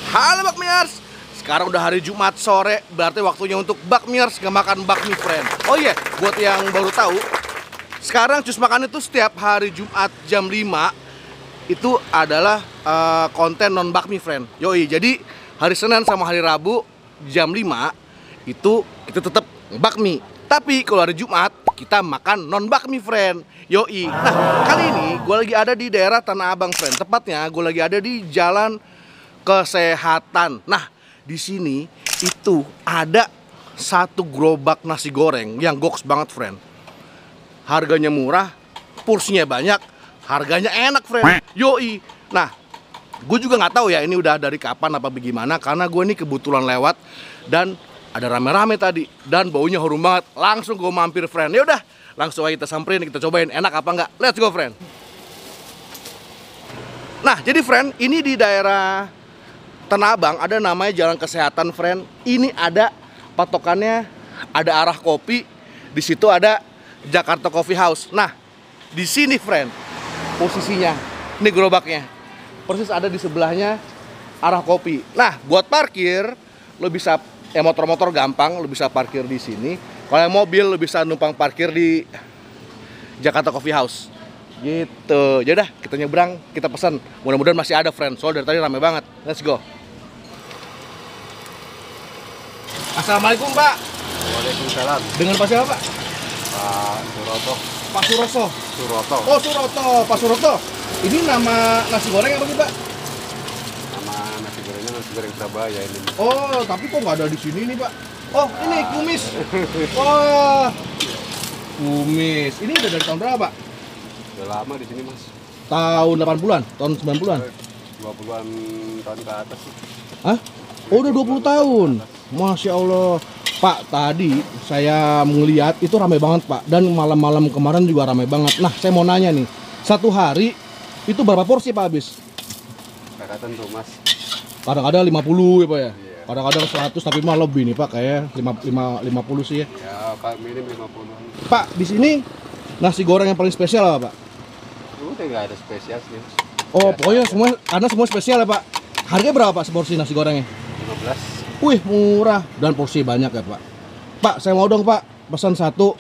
Halo Bakmiers, sekarang udah hari Jumat sore, berarti waktunya untuk Bakmiers nggak makan bakmi friend. Oh iya, buat yang baru tahu, sekarang Cus Makan itu setiap hari Jumat jam 5 itu adalah konten non bakmi friend. Yoi, jadi hari Senin sama hari Rabu jam 5 itu kita tetap bakmi. Tapi kalau hari Jumat kita makan non bakmi friend. Yoi. Nah, kali ini gue lagi ada di daerah Tanah Abang friend. Tepatnya gue lagi ada di Jalan Kesehatan. Nah, di sini itu ada satu gerobak nasi goreng yang goks banget friend. Harganya murah, porsinya banyak, harganya enak friend. Yoi. Nah, gue juga nggak tahu ya ini udah dari kapan apa bagaimana, karena gue ini kebetulan lewat dan ada rame-rame tadi dan baunya harum banget. Langsung gue mampir friend. Ya udah, langsung aja kita samperin, kita cobain enak apa enggak. Let's go friend. Nah, jadi friend, ini di daerah Tanah Abang ada namanya Jalan Kesehatan friend. Ini ada patokannya, ada arah kopi. Di situ ada Jakarta Coffee House. Nah, di sini friend, posisinya ini gerobaknya persis ada di sebelahnya arah kopi. Nah, buat parkir lo bisa motor-motor gampang, lo bisa parkir di sini. Kalau yang mobil lo bisa numpang parkir di Jakarta Coffee House. Gitu. Yaudah, kita nyebrang, kita pesan. Mudah-mudahan masih ada friend. Soalnya dari tadi rame banget. Let's go. Assalamualaikum Pak. Waalaikumsalam. Dengan Pak siapa Pak? Pak Suroto. Pak Suroso. Suroto. Oh Suroto, Pak Suroto. Ini nama nasi goreng apa sih Pak? Nama nasi gorengnya nasi goreng Surabaya ini. Oh, tapi kok nggak ada di sini nih Pak? Oh, ini kumis. Wah, kumis. Ini udah dari tahun berapa Pak? Udah lama di sini Mas. Tahun 80-an? Tahun 90-an? 20-an tahun ke atas sih. Hah? Oh, udah 20 tahun. Masya Allah. Pak, tadi saya melihat itu ramai banget Pak. Dan malam-malam kemarin juga ramai banget. Nah, saya mau nanya nih. Satu hari itu berapa porsi Pak habis? Kakak tentu Mas. Kadang-kadang 50 ya Pak ya? Iya. Kadang-kadang 100 tapi mah lebih nih Pak. Kayak 50 sih ya. Ya Pak, minim 50-an. Pak, di sini nasi goreng yang paling spesial apa Pak? Udah nggak ada spesial sih. Oh, Biasa pokoknya aja. semua spesial ya Pak. Harganya berapa Pak seporsi nasi gorengnya? 15. Wih, murah dan porsi banyak ya Pak. Pak, saya mau dong Pak pesan satu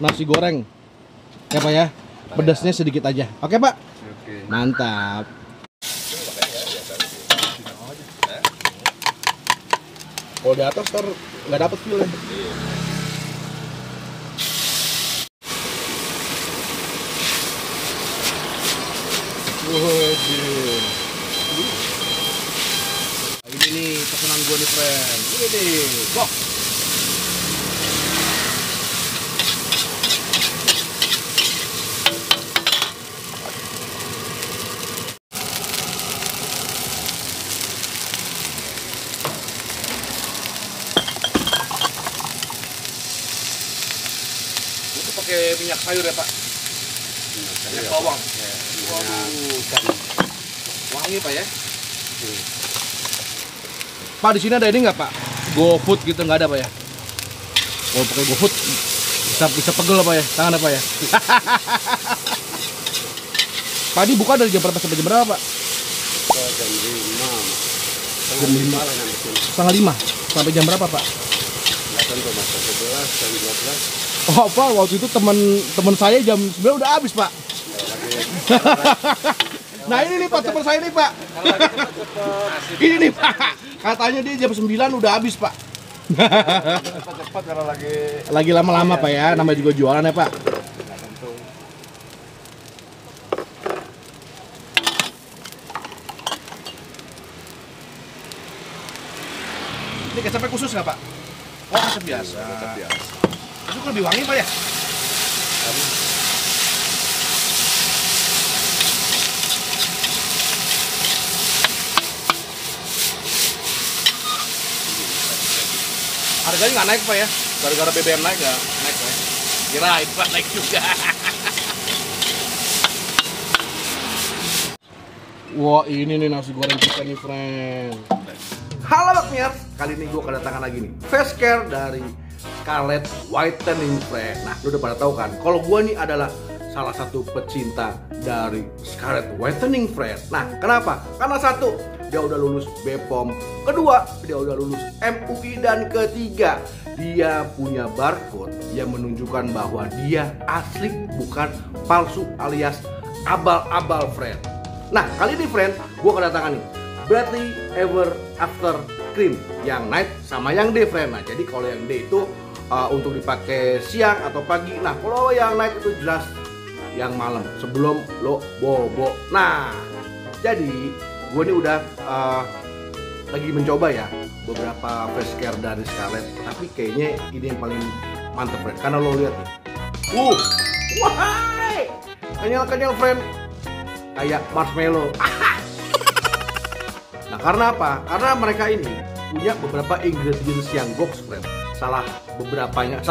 nasi goreng. Ya Pak ya. Pedasnya sedikit aja. Oke Pak? Oke. Mantap. Kalau di atas ntar nggak dapet feel-nya. Waduh. Ini nih pesanan gue nih friend. Ini nih, box. Itu pakai minyak sayur ya Pak? Minyak bawang. Waduh, wangi Pak ya? Pak, di sini ada ini nggak Pak? GoFood gitu nggak ada Pak ya? Kalau pakai GoFood bisa pegel Pak ya? Tangan apa ya? Pak, ini buka dari jam berapa sampai jam berapa Pak? Jam 5. Jam 5. Setengah 5 sampai jam berapa Pak? Nggak tentu Mas. Jam 11, jam 12. Oh Pak, waktu itu teman saya jam 9 udah habis Pak. Nah ini nih Pak, teman saya nih Pak. Ini nih Pak, katanya dia jam 9 udah habis Pak. Cepat-cepat kalau Lagi lama-lama Pak ya, namanya juga jualan ya Pak. nggak tentu. Ini kecapnya khusus nggak Pak? Oh, kecap biasa. Kecap biasa. Itu kan lebih wangi Pak ya? Harganya nggak naik Pak ya? Gara-gara BBM naik nggak? Naik Pak ya? Kirain Pak naik juga. Wah, ini nih nasi goreng kita nih friend. Halo Bakmiers, kali ini gue kedatangan lagi nih face care dari Scarlett Whitening friend. Nah, lu udah pada tahu kan, kalau gue nih adalah salah satu pecinta dari Scarlett Whitening friend. Nah, kenapa? Karena satu, dia udah lulus BPOM. Kedua, dia udah lulus MUI. Dan ketiga, dia punya barcode yang menunjukkan bahwa dia asli bukan palsu alias abal-abal, friend. Nah, kali ini friend, gue kedatangan nih Bradley Ever After Cream yang night sama yang day, friend. Nah, jadi kalau yang day itu untuk dipakai siang atau pagi. Nah, kalau yang night itu jelas yang malam sebelum lo bobo. Nah, jadi gue ini udah lagi mencoba ya beberapa face care dari Scarlett, tapi kayaknya ini yang paling mantep, friend. Karena lo lihat nih, wahai, kenyal-kenyal, friend, kayak marshmallow. Nah, karena apa? Karena mereka ini punya beberapa ingredients yang goks, friend. Salah beberapanya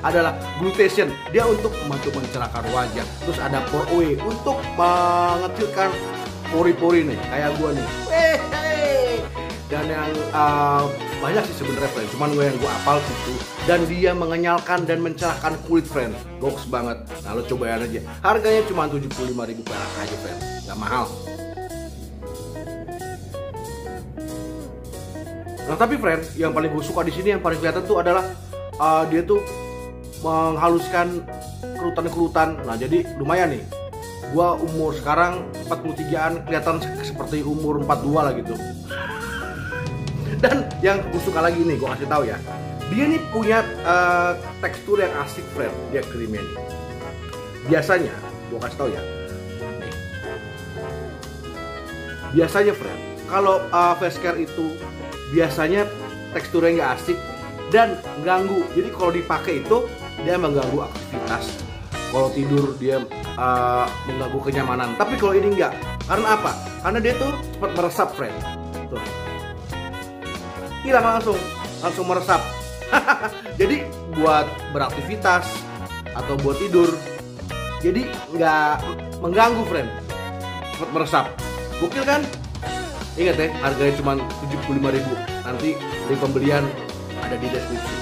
adalah glutation, dia untuk membantu mencerahkan wajah. Terus ada pore away untuk mengecilkan pori-pori nih, kayak gua nih. Dan yang banyak sih sebenarnya, friend. Cuman yang gua apal itu. Dan dia mengenyalkan dan mencerahkan kulit, friend. Goks banget. Nah, lo cobain aja. Harganya cuma 75.000 perak aja, friend. Gak mahal. Nah, tapi friend, yang paling gue suka di sini, yang paling kelihatan tuh adalah dia tuh menghaluskan kerutan-kerutan. Nah, jadi lumayan nih. Gua umur sekarang 43-an, kelihatan seperti umur 42 lah gitu. Dan yang gue suka lagi nih, gue kasih tahu ya. Dia nih punya tekstur yang asik, friend. Dia krimnya nih. Biasanya, gue kasih tahu ya. Nih. Biasanya, friend, kalau face care itu biasanya teksturnya nggak asik dan ganggu. Jadi kalau dipakai itu dia mengganggu aktivitas. Kalau tidur dia mengganggu kenyamanan. Tapi kalau ini enggak. Karena apa? Karena dia tuh cepat meresap, friend. Tuh. Hilang langsung meresap. Jadi buat beraktivitas atau buat tidur, jadi nggak mengganggu, friend. Cepat meresap. Gokil kan? Ingat ya, harganya cuma 75.000. Nanti di pembelian ada di deskripsi.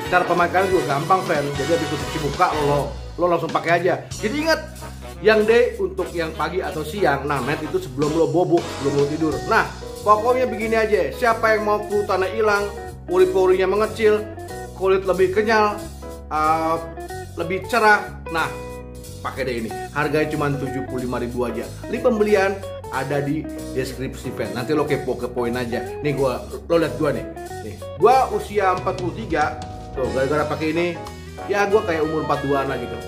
Cara pemakaian juga gampang, friend. Jadi habis cuci muka lo langsung pakai aja. Jadi ingat, yang day untuk yang pagi atau siang. Nah, night itu sebelum lo bobo, sebelum lo tidur. Nah, pokoknya begini aja. Siapa yang mau kerutannya hilang, pori-porinya mengecil, kulit lebih kenyal, lebih cerah. Nah, pakai deh ini. Harganya cuma 75.000 aja. Link pembelian ada di deskripsi, friend. Nanti lo kepoin aja. Nih lo lihat gua nih. Nih, gua usia 43. Tuh, gara-gara pakai ini, ya gua kayak umur 42-an lah gitu.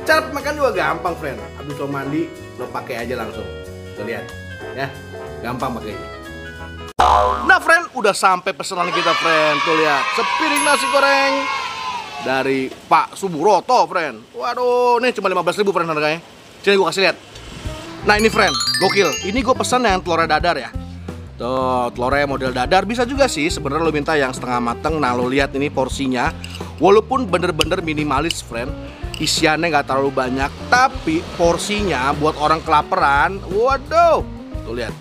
Cara pemakaian juga gampang, friend. Habis lo mandi, lo pakai aja langsung. Tuh lihat. Ya, gampang pakainya. Nah, friend, udah sampai pesanan kita, friend. Tuh lihat, sepiring nasi goreng dari Pak Suburoto, friend. Waduh, nih cuma 15.000, friend, harganya. Sini gue kasih lihat. Nah, ini, friend, gokil. Ini gue pesan yang telurnya dadar ya. Tuh, telurnya model dadar. Bisa juga sih sebenarnya lo minta yang setengah mateng. Nah, lo lihat ini porsinya. Walaupun bener-bener minimalis, friend. Isiannya nggak terlalu banyak, tapi porsinya buat orang kelaparan. Waduh, tuh lihat.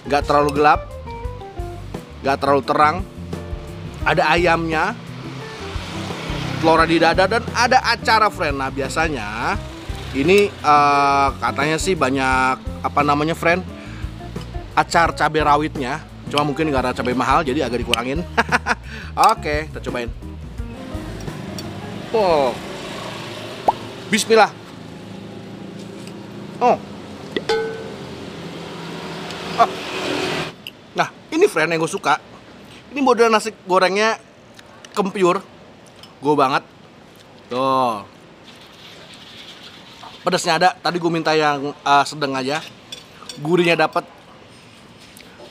Nggak terlalu gelap, nggak terlalu terang. Ada ayamnya, telur di dada, dan ada acara, friend. Nah, biasanya ini katanya sih banyak friend, acar cabai rawitnya. Cuma mungkin karena cabai mahal jadi agak dikurangin. Oke, kita cobain. Oh, bismillah. Oh. Nah, ini, friend, yang gue suka. Ini model nasi gorengnya kempiur. Gue banget. Tuh. Pedasnya ada. Tadi gue minta yang sedang aja. Gurihnya dapat.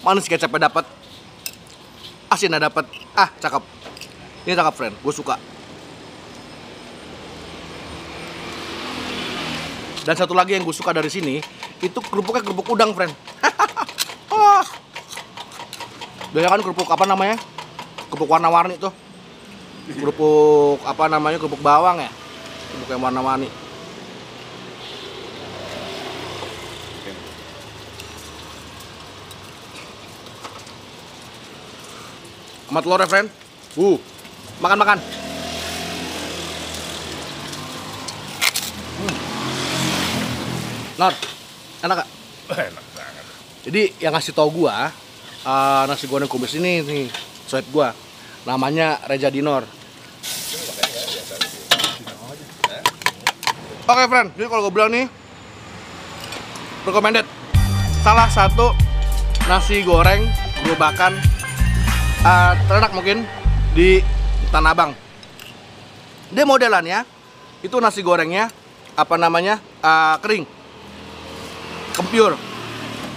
Manis kecapnya dapat. Asinnya dapat. Ah, cakep. Ini cakep, friend. Gue suka. Dan satu lagi yang gue suka dari sini, itu kerupuknya kerupuk udang, friend. Oh. Biasanya kan kerupuk kerupuk warna-warni tuh. Kerupuk kerupuk bawang ya. Kerupuk yang warna-warni. Sama telurnya, friend. Makan. Nor. Enak gak? Enak banget. Jadi yang ngasih tau gua nasi goreng kumis ini nih, soet gua. Namanya Reza Dinor. Oke friend, jadi kalau gue bilang nih recommended. Salah satu nasi goreng gerobakan terenak mungkin di Tanah Abang. Dia modelannya itu nasi gorengnya apa namanya kering, kempiur,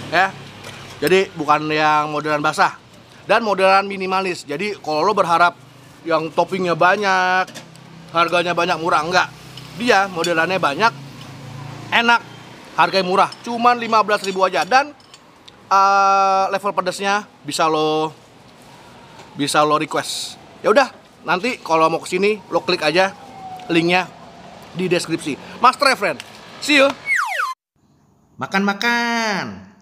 ya. Jadi bukan yang modelan basah dan modelan minimalis. Jadi kalau lo berharap yang toppingnya banyak, harganya banyak, murah, enggak. Dia modelannya banyak, enak, harganya murah, cuman 15.000 aja. Dan level pedasnya bisa lo request. Ya udah, nanti kalau mau kesini lo klik aja linknya di deskripsi. Mas Try friend, see you. Makan-makan.